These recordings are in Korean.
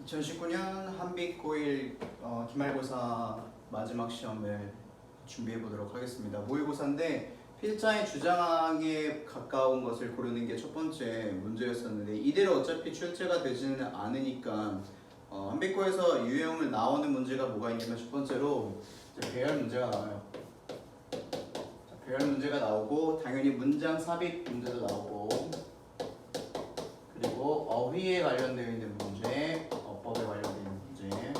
2019년 한빛 고1 기말고사 마지막 시험을 준비해 보도록 하겠습니다. 모의고사인데 필자의 주장에 가까운 것을 고르는 게 첫 번째 문제였었는데 이대로 어차피 출제가 되지는 않으니까 한빛고에서 유형을 나오는 문제가 뭐가 있냐면 첫 번째로 배열 문제가 나와요. 배열 문제가 나오고 당연히 문장 삽입 문제도 나오고 그리고 어휘에 관련되어 있는 문제, 어법에 관련되어 있는 문제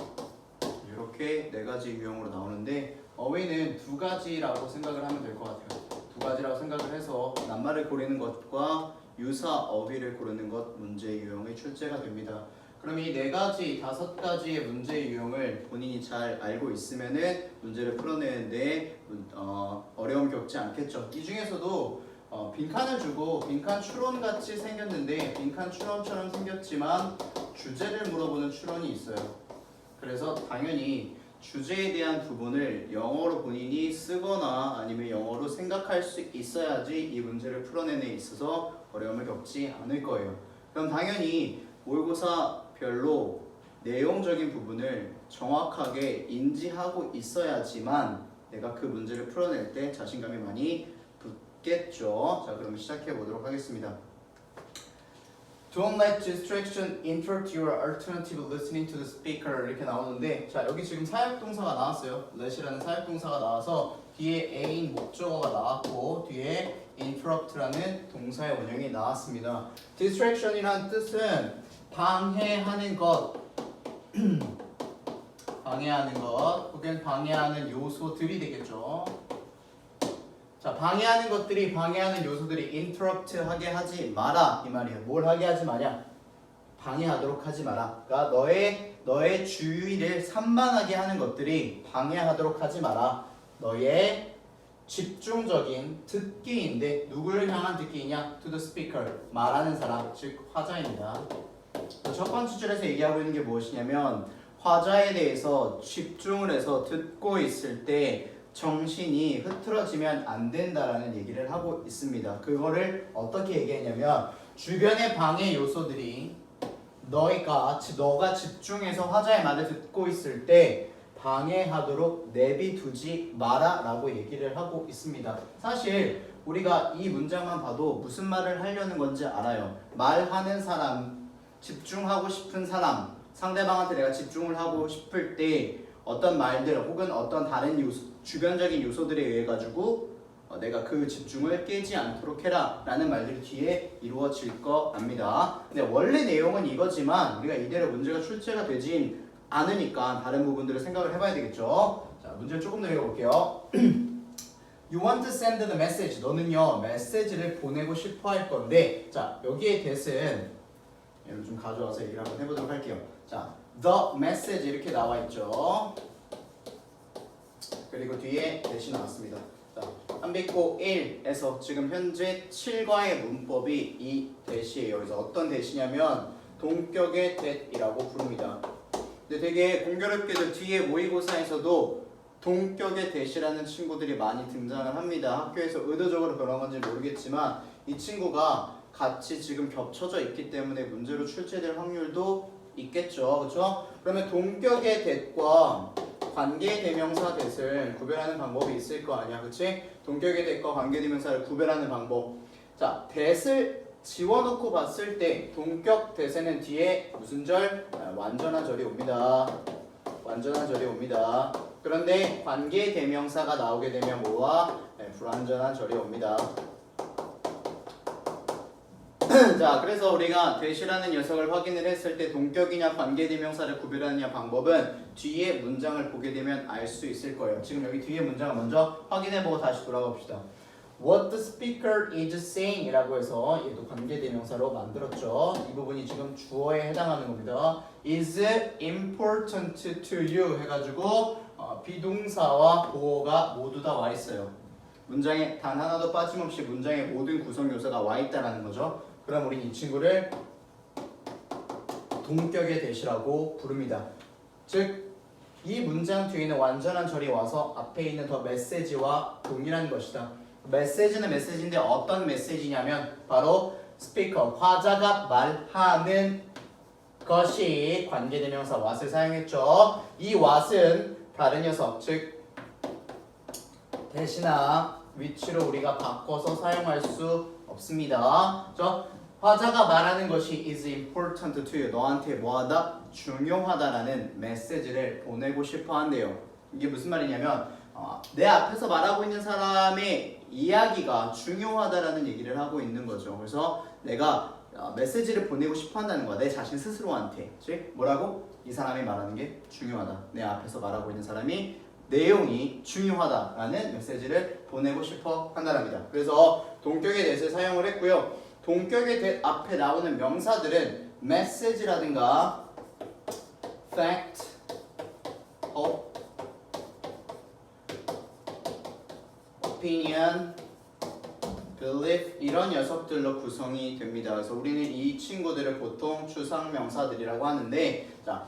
이렇게 네 가지 유형으로 나오는데 어휘는 두 가지라고 생각을 하면 될 것 같아요. 두 가지라고 생각을 해서 낱말을 고르는 것과 유사 어휘를 고르는 것 문제 유형의 출제가 됩니다. 그럼 이 네 가지, 다섯 가지의 문제 유형을 본인이 잘 알고 있으면은 문제를 풀어내는데 어려움 겪지 않겠죠. 이 중에서도 빈칸을 주고 빈칸 추론 같이 생겼는데 빈칸 추론처럼 생겼지만 주제를 물어보는 추론이 있어요. 그래서 당연히 주제에 대한 부분을 영어로 본인이 쓰거나 아니면 영어로 생각할 수 있어야지 이 문제를 풀어내는 데 있어서 어려움을 겪지 않을 거예요. 그럼 당연히 모의고사별로 내용적인 부분을 정확하게 인지하고 있어야지만 내가 그 문제를 풀어낼 때 자신감이 많이 붙겠죠. 자, 그럼 시작해 보도록 하겠습니다. Don't let distraction interrupt your alternative listening to the speaker 이렇게 나오는데 자 여기 지금 사역동사가 나왔어요. let이라는 사역동사가 나와서 뒤에 a인 목적어가 나왔고 뒤에 interrupt라는 동사의 원형이 나왔습니다. distraction이란 뜻은 방해하는 것 방해하는 것 혹은 방해하는 요소들이 되겠죠. 자, 방해하는 것들이 방해하는 요소들이 interrupt 하게 하지 마라 이 말이에요. 뭘 하게 하지 마냐? 방해하도록 하지 마라. 그러니까 너의 주의를 산만하게 하는 것들이 방해하도록 하지 마라. 너의 집중적인 듣기인데 누구를 향한 듣기이냐? To the speaker 말하는 사람 즉 화자입니다. 첫 번째 줄에서 얘기하고 있는 게 무엇이냐면 화자에 대해서 집중을 해서 듣고 있을 때 정신이 흐트러지면 안 된다라는 얘기를 하고 있습니다. 그거를 어떻게 얘기했냐면 주변의 방해 요소들이 너가 집중해서 화자의 말을 듣고 있을 때 방해하도록 내비두지 마라 라고 얘기를 하고 있습니다. 사실 우리가 이 문장만 봐도 무슨 말을 하려는 건지 알아요. 말하는 사람, 집중하고 싶은 사람, 상대방한테 내가 집중을 하고 싶을 때 어떤 말들 혹은 어떤 다른 요소, 주변적인 요소들에 의해 가지고 내가 그 집중을 깨지 않도록 해라 라는 말들이 뒤에 이루어질 겁니다. 근데 원래 내용은 이거지만 우리가 이대로 문제가 출제가 되진 않으니까 다른 부분들을 생각을 해봐야 되겠죠. 자, 문제를 조금 더 읽어볼게요. You want to send the message. 너는요 메시지를 보내고 싶어 할 건데 자 여기에 대신 얘를 좀 가져와서 얘기를 한번 해보도록 할게요. 자, the message 이렇게 나와 있죠. 그리고 뒤에 대시 나왔습니다. 자, 한빛고 1에서 지금 현재 7과의 문법이 이 대시예요. 그래서 어떤 대시냐면 동격의 that이라고 부릅니다. 근데 되게 공교롭게도 뒤에 모의고사에서도 동격의 that이라는 친구들이 많이 등장을 합니다. 학교에서 의도적으로 그런 건지 모르겠지만 이 친구가 같이 지금 겹쳐져 있기 때문에 문제로 출제될 확률도 있겠죠. 그렇죠? 그러면 동격의 that과 관계대명사 that을 구별하는 방법이 있을 거 아니야. 그치? 동격의 that과 관계대명사를 구별하는 방법. 자, that을 지워놓고 봤을 때 동격 that에는 뒤에 무슨 절? 완전한 절이 옵니다. 완전한 절이 옵니다. 그런데 관계대명사가 나오게 되면 뭐와? 불완전한 절이 옵니다. 자, 그래서 우리가 that이라는 녀석을 확인을 했을 때 동격이냐 관계대명사를 구별하느냐 방법은 뒤에 문장을 보게 되면 알 수 있을 거예요. 지금 여기 뒤에 문장을 먼저 확인해보고 다시 돌아가 봅시다. What the speaker is saying 이라고 해서 얘도 관계대명사로 만들었죠. 이 부분이 지금 주어에 해당하는 겁니다. is important to you 해가지고 비동사와 보어가 모두 다 와 있어요. 문장에 단 하나도 빠짐없이 문장의 모든 구성 요소가 와 있다는 거죠. 그럼 우린 이 친구를 동격의 that이라고 부릅니다. 즉 이 문장 뒤에는 완전한 절이 와서 앞에 있는 더 메시지와 동일한 것이다. 메시지는 메시지인데 어떤 메시지냐면 바로 스피커, 화자가 말하는 것이 관계대명사 what을 사용했죠. 이 what은 다른 녀석, 즉 대신나 which로 우리가 바꿔서 사용할 수 없습니다. 화자가 말하는 것이 is important to you. 너한테 뭐하다? 중요하다라는 메시지를 보내고 싶어 한대요. 이게 무슨 말이냐면 내 앞에서 말하고 있는 사람의 이야기가 중요하다라는 얘기를 하고 있는 거죠. 그래서 내가 메시지를 보내고 싶어 한다는 거야. 내 자신 스스로한테. 즉 뭐라고? 이 사람이 말하는 게 중요하다. 내 앞에서 말하고 있는 사람이 내용이 중요하다라는 메시지를 보내고 싶어 한다랍니다. 그래서 동격의 that을 사용을 했고요. 동격의 that 앞에 나오는 명사들은 message라든가 fact, hope, opinion, belief 이런 녀석들로 구성이 됩니다. 그래서 우리는 이 친구들을 보통 추상명사들이라고 하는데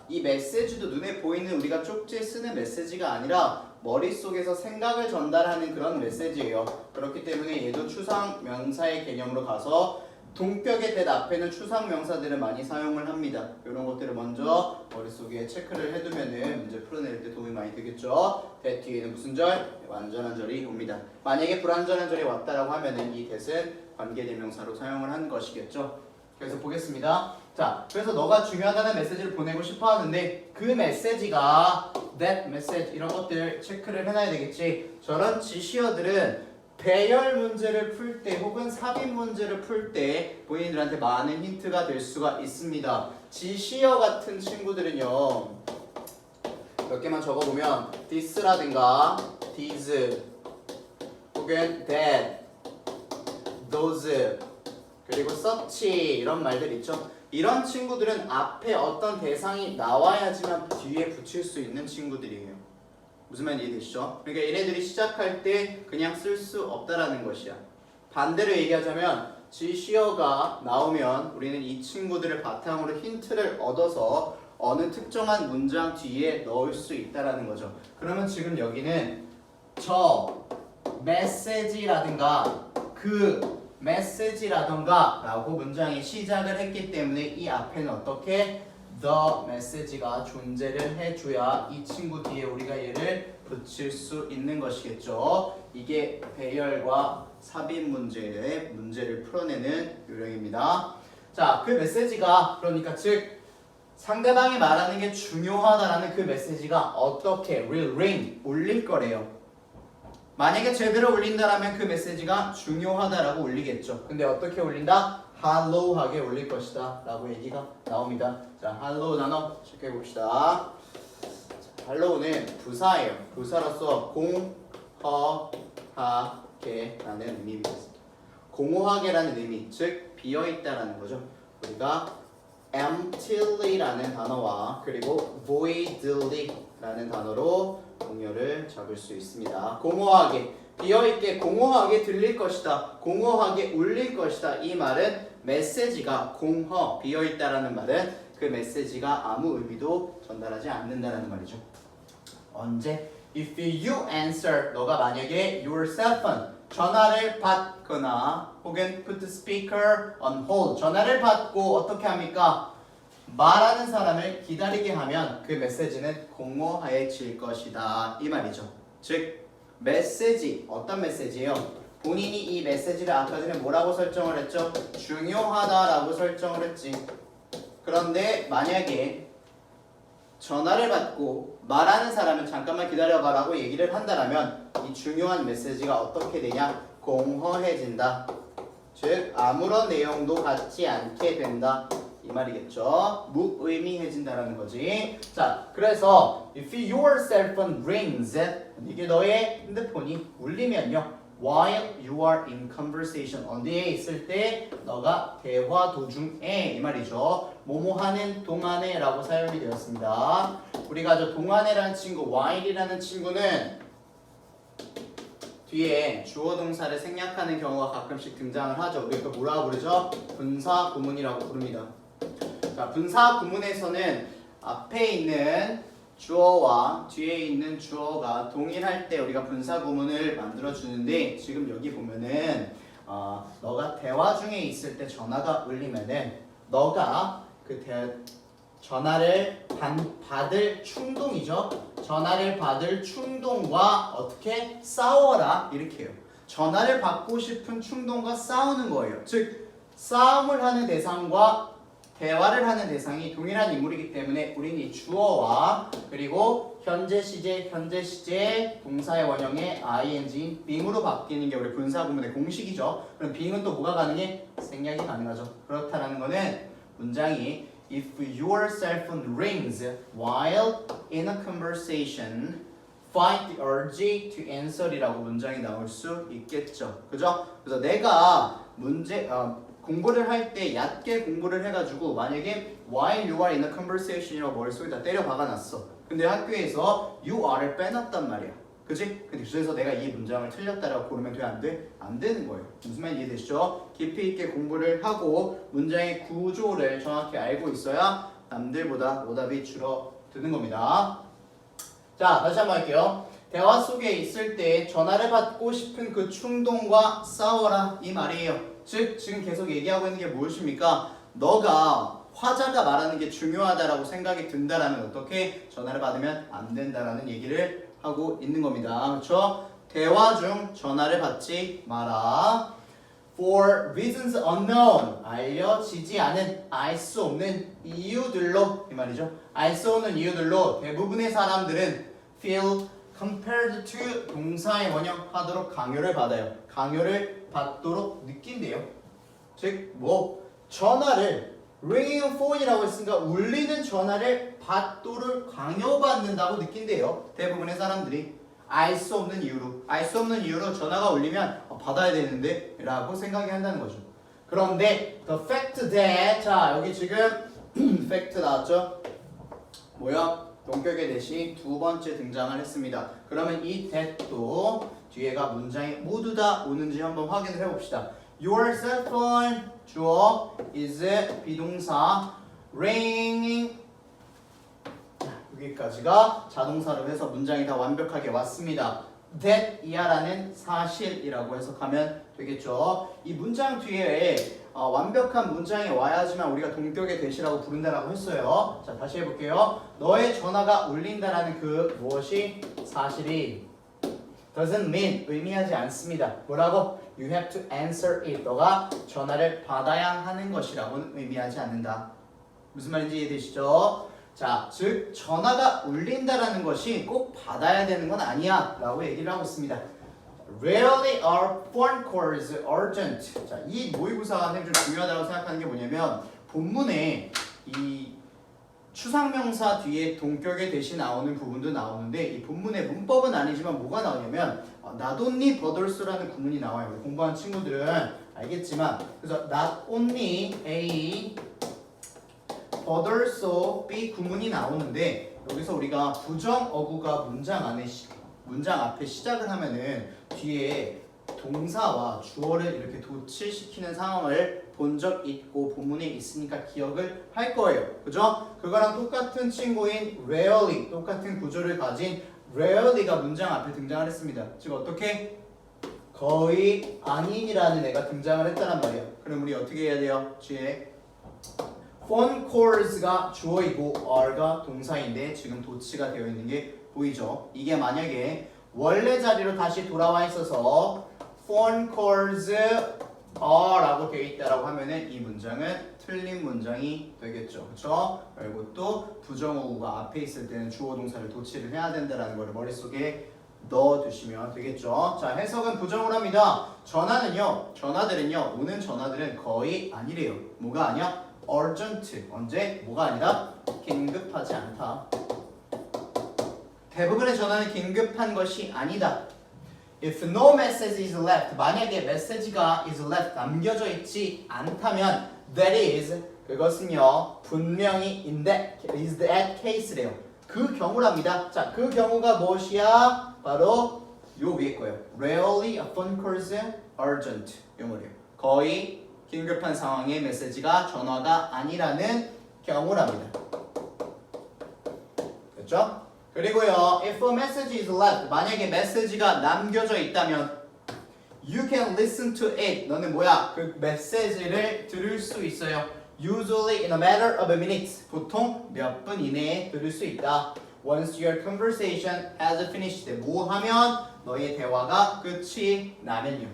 이 메시지도 눈에 보이는 우리가 쪽지에 쓰는 메시지가 아니라 머릿속에서 생각을 전달하는 그런 메시지예요. 그렇기 때문에 얘도 추상명사의 개념으로 가서 동격의 that 앞에는 추상명사들을 많이 사용을 합니다. 이런 것들을 먼저 머릿속에 체크를 해두면은 문제 풀어낼 때 도움이 많이 되겠죠. that 뒤에는 무슨 절? 완전한 절이 옵니다. 만약에 불완전한 절이 왔다라고 하면은 이 that은 관계대명사로 사용을 한 것이겠죠. 그래서 보겠습니다. 자, 그래서 너가 중요하다는 메시지를 보내고 싶어 하는데 그 메시지가 that message 이런 것들 체크를 해놔야 되겠지. 저런 지시어들은 배열 문제를 풀 때 혹은 삽입 문제를 풀 때 본인들한테 많은 힌트가 될 수가 있습니다. 지시어 같은 친구들은요. 몇 개만 적어보면 this라든가 these 혹은 that, those 그리고 such 이런 말들 있죠. 이런 친구들은 앞에 어떤 대상이 나와야지만 뒤에 붙일 수 있는 친구들이에요. 무슨 말인지 이해되시죠? 그러니까 얘네들이 시작할 때 그냥 쓸 수 없다라는 것이야. 반대로 얘기하자면 지시어가 나오면 우리는 이 친구들을 바탕으로 힌트를 얻어서 어느 특정한 문장 뒤에 넣을 수 있다라는 거죠. 그러면 지금 여기는 저 메시지라든가 그 메시지라던가 라고 문장이 시작을 했기 때문에 이 앞에는 어떻게 the message가 존재를 해줘야 이 친구 뒤에 우리가 얘를 붙일 수 있는 것이겠죠. 이게 배열과 삽입 문제의 문제를 풀어내는 요령입니다. 자, 그 메시지가 그러니까 즉 상대방이 말하는 게 중요하다라는 그 메시지가 어떻게 will ring 울릴 거래요. 만약에 제대로 울린다라면 그 메시지가 중요하다라고 울리겠죠. 근데 어떻게 울린다? hallow하게 울릴 것이다 라고 얘기가 나옵니다. 자, hellow 단어 체크해 봅시다. hallow는 부사예요. 부사로서 공허하게 라는 의미입니다. 공허하게라는 의미, 즉 비어있다라는 거죠. 우리가 emptyly라는 단어와 그리고 voidly라는 단어로 동요를 잡을 수 있습니다. 공허하게, 비어있게, 공허하게 들릴 것이다. 공허하게 울릴 것이다. 이 말은 메시지가 공허, 비어있다라는 말은 그 메시지가 아무 의미도 전달하지 않는다라는 말이죠. 언제? If you answer, 너가 만약에 your cell phone, 전화를 받거나 혹은 put the speaker on hold, 전화를 받고 어떻게 합니까? 말하는 사람을 기다리게 하면 그 메시지는 공허해질 것이다 이 말이죠. 즉 메시지, 어떤 메시지예요? 본인이 이 메시지를 아까 전에 뭐라고 설정을 했죠? 중요하다라고 설정을 했지. 그런데 만약에 전화를 받고 말하는 사람은 잠깐만 기다려봐 라고 얘기를 한다면 이 중요한 메시지가 어떻게 되냐? 공허해진다. 즉 아무런 내용도 갖지 않게 된다 이 말이겠죠. 무의미해진다라는 거지. 자, 그래서 if your cell phone rings, 이게 너의 핸드폰이 울리면요, while you are in conversation, 어디에 있을 때 너가 대화 도중에 이 말이죠. 뭐뭐 하는 동안에 라고 사용이 되었습니다. 우리가 저 동안에라는 친구, while이라는 친구는 뒤에 주어 동사를 생략하는 경우가 가끔씩 등장을 하죠. 우리가 뭐라고 부르죠? 분사 구문이라고 부릅니다. 자, 분사 구문에서는 앞에 있는 주어와 뒤에 있는 주어가 동일할 때 우리가 분사 구문을 만들어 주는데 지금 여기 보면은 너가 대화 중에 있을 때 전화가 울리면은 너가 그 전화를 받을 충동이죠. 전화를 받을 충동과 어떻게 싸워라 이렇게 해요. 전화를 받고 싶은 충동과 싸우는 거예요. 즉 싸움을 하는 대상과 대화를 하는 대상이 동일한 인물이기 때문에 우리는 이 주어와 그리고 현재 시제 동사의 원형의 ing인 being으로 바뀌는 게 우리 분사 구문의 공식이죠. 그럼 being은 또 뭐가 가능해? 생략이 가능하죠. 그렇다라는 거는 문장이 If your cell phone rings while in a conversation, find the urge to answer이라고 문장이 나올 수 있겠죠. 그죠? 그래서 내가 공부를 할 때 얕게 공부를 해가지고 만약에 while you are in a conversation이라고 머릿속에다 때려 박아놨어. 근데 학교에서 you are를 빼놨단 말이야. 그치? 근데 그래서 내가 이 문장을 틀렸다라고 고르면 돼? 안 돼? 안 되는 거예요. 무슨 말인지 이해되시죠? 깊이 있게 공부를 하고 문장의 구조를 정확히 알고 있어야 남들보다 오답이 줄어드는 겁니다. 자, 다시 한번 할게요. 대화 속에 있을 때 전화를 받고 싶은 그 충동과 싸워라 이 말이에요. 즉 지금 계속 얘기하고 있는 게 무엇입니까? 너가 화자가 말하는 게 중요하다라고 생각이 든다라면 어떻게 전화를 받으면 안 된다라는 얘기를 하고 있는 겁니다. 그렇죠? 대화 중 전화를 받지 마라. For reasons unknown, 알려지지 않은, 알 수 없는 이유들로 이 말이죠. 알 수 없는 이유들로 대부분의 사람들은 feel compared to 동사의 원형 하도록 강요를 받아요. 강요를 받도록 느낀대요. 즉, 전화를 ringing phone이라고 했으니까 울리는 전화를 받도록 강요받는다고 느낀대요. 대부분의 사람들이 알 수 없는 이유로 전화가 울리면 받아야 되는데 라고 생각이 한다는 거죠. 그런데 the fact that 자 여기 지금 fact 나왔죠? 뭐야? 동격의 대신 두 번째 등장을 했습니다. 그러면 이 that도 뒤에가 문장이 모두 다 오는지 한번 확인을 해봅시다. Your cell phone 주어 is 비동사 ringing 여기까지가 자동사로 해서 문장이 다 완벽하게 왔습니다. that 이하라는 사실이라고 해석하면 되겠죠. 이 문장 뒤에 완벽한 문장이 와야지만 우리가 동격의 대시라고 부른다라고 했어요. 자 다시 해볼게요. 너의 전화가 울린다라는 그 무엇이 사실이 doesn't mean 의미하지 않습니다. 뭐라고? You have to answer it. 너가 전화를 받아야 하는 것이라고는 의미하지 않는다. 무슨 말인지 이해되시죠? 자, 즉 전화가 울린다라는 것이 꼭 받아야 되는 건 아니야 라고 얘기를 하고 있습니다. Rarely are phone calls urgent. 자, 이 모의고사 좀 중요하다고 생각하는 게 뭐냐면 본문에 이 추상명사 뒤에 동격의 대시 나오는 부분도 나오는데 이 본문의 문법은 아니지만 뭐가 나오냐면 not only butters라는 구문이 나와요. 공부한 친구들은 알겠지만 그래서 not only A butterso B 구문이 나오는데 여기서 우리가 부정어구가 문장 앞에 시작을 하면은 뒤에 동사와 주어를 이렇게 도치시키는 상황을 본 적 있고 본문에 있으니까 기억을 할 거예요. 그죠? 그거랑 똑같은 친구인 rarely 똑같은 구조를 가진 rarely가 문장 앞에 등장을 했습니다. 즉 어떻게? 거의 아닌이라는 애가 등장을 했다란 말이에요. 그럼 우리 어떻게 해야 돼요? 뒤에 phone calls가 주어이고 are가 동사인데 지금 도치가 되어 있는 게 보이죠? 이게 만약에 원래 자리로 다시 돌아와 있어서 phone calls 라고 되어 있다라고 하면은 이 문장은 틀린 문장이 되겠죠. 그렇죠? 그리고 또 부정어구가 앞에 있을 때는 주어 동사를 도치를 해야 된다라는 걸 머릿속에 넣어두시면 되겠죠. 자, 해석은 부정을 합니다. 전화들은요, 오는 전화들은 거의 아니래요. 뭐가 아니야? urgent. 언제? 뭐가 아니라 긴급하지 않다. 대부분의 전화는 긴급한 것이 아니다. If no message is left, 만약에 메시지가 is left, 남겨져 있지 않다면 that is, 그것은요 분명히 is that case래요. 그 경우랍니다. 자, 그 경우가 무엇이야? 바로 요 위에 거예요. Rarely a phone call is urgent. 요 말이에요. 거의 긴급한 상황의 메시지가 전화가 아니라는 경우랍니다. 됐죠? 그리고요, if a message is left, 만약에 메시지가 남겨져 있다면 you can listen to it. 너는 뭐야? 그 메시지를 들을 수 있어요. Usually in a matter of a minute. 보통 몇 분 이내에 들을 수 있다. Once your conversation has finished. 뭐 하면 너의 대화가 끝이 나면요.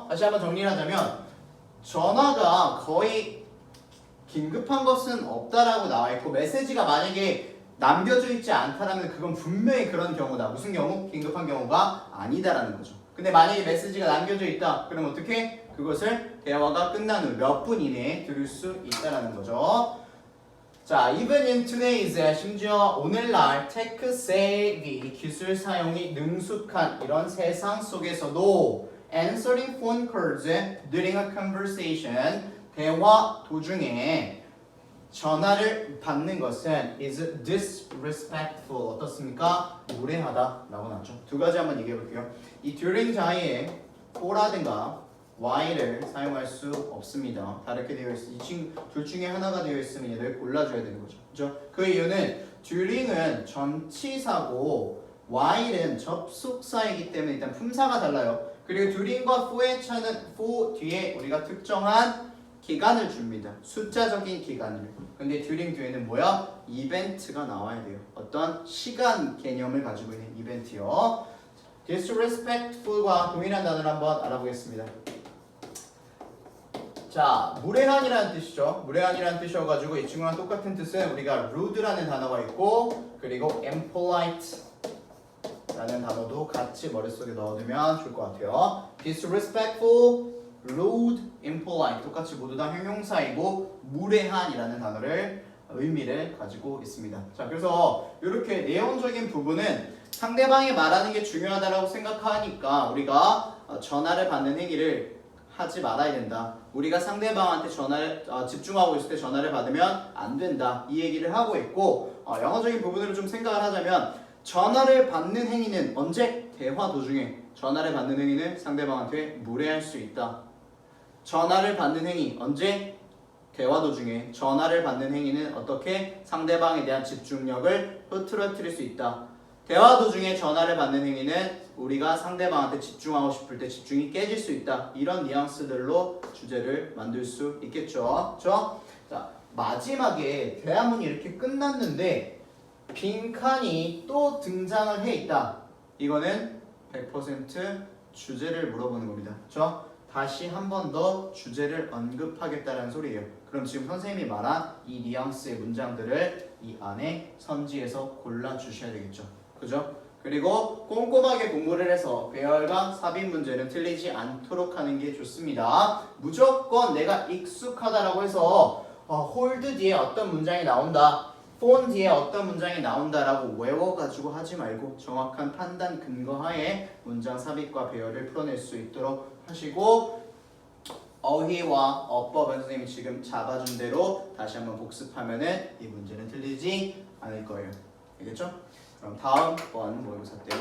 다시 한번 정리를 하자면 전화가 거의 긴급한 것은 없다라고 나와 있고 메시지가 만약에 남겨져 있지 않다라면 그건 분명히 그런 경우다. 무슨 경우? 긴급한 경우가 아니다라는 거죠. 근데 만약에 메시지가 남겨져 있다. 그럼 어떻게? 그것을 대화가 끝난 후 몇 분 이내에 들을 수 있다라는 거죠. 자, even in today's 심지어 오늘날 테크 savvy 기술 사용이 능숙한 이런 세상 속에서도 answering phone calls during a conversation 대화 도중에 전화를 받는 것은 is disrespectful 어떻습니까? 무례하다 라고 나왔죠. 두 가지 한번 얘기해 볼게요. 이 during 자리에 for라든가 while을 사용할 수 없습니다. 다르게 되어 있으니 둘 중에 하나가 되어 있으면 얘를 골라줘야 되는 거죠. 그렇죠? 그 이유는 during은 전치사고 while은 접속사이기 때문에 일단 품사가 달라요. 그리고 during과 for의 차는 for 뒤에 우리가 특정한 기간을 줍니다. 숫자적인 기간을. 근데 during 뒤에는 뭐야? 이벤트가 나와야 돼요. 어떤 시간 개념을 가지고 있는 이벤트요. disrespectful과 동일한 단어를 한번 알아보겠습니다. 자, 무례한이라는 뜻이죠. 무례한이라는 뜻이어가지고 이 친구랑 똑같은 뜻은 우리가 rude라는 단어가 있고 그리고 impolite 라는 단어도 같이 머릿속에 넣어두면 좋을 것 같아요. disrespectful, rude, impolite 똑같이 모두 다 형용사이고 무례한이라는 단어를 의미를 가지고 있습니다. 자, 그래서 이렇게 내용적인 부분은 상대방이 말하는 게 중요하다고 생각하니까 우리가 전화를 받는 행위를 하지 말아야 된다. 우리가 상대방한테 전화를 집중하고 있을 때 전화를 받으면 안 된다. 이 얘기를 하고 있고 영어적인 부분으로 좀 생각을 하자면 전화를 받는 행위는 언제? 대화 도중에 전화를 받는 행위는 상대방한테 무례할 수 있다. 전화를 받는 행위 언제? 대화 도중에 전화를 받는 행위는 어떻게? 상대방에 대한 집중력을 흐트러뜨릴 수 있다. 대화 도중에 전화를 받는 행위는 우리가 상대방한테 집중하고 싶을 때 집중이 깨질 수 있다. 이런 뉘앙스들로 주제를 만들 수 있겠죠. 그렇죠? 자, 마지막에 대화문이 이렇게 끝났는데 빈칸이 또 등장을 해 있다. 이거는 100% 주제를 물어보는 겁니다. 그렇죠? 다시 한 번 더 주제를 언급하겠다는 소리예요. 그럼 지금 선생님이 말한 이 뉘앙스의 문장들을 이 안에 선지에서 골라주셔야 되겠죠. 그죠? 그리고 꼼꼼하게 공부를 해서 배열과 삽입 문제는 틀리지 않도록 하는 게 좋습니다. 무조건 내가 익숙하다라고 해서 hold 뒤에 어떤 문장이 나온다, phone 뒤에 어떤 문장이 나온다라고 외워가지고 하지 말고 정확한 판단 근거하에 문장 삽입과 배열을 풀어낼 수 있도록 하시고 어휘와 어법은 선생님이 지금 잡아준 대로 다시 한번 복습하면은 이 문제는 틀리지 않을 거예요. 알겠죠? 그럼 다음 번 모의고사 때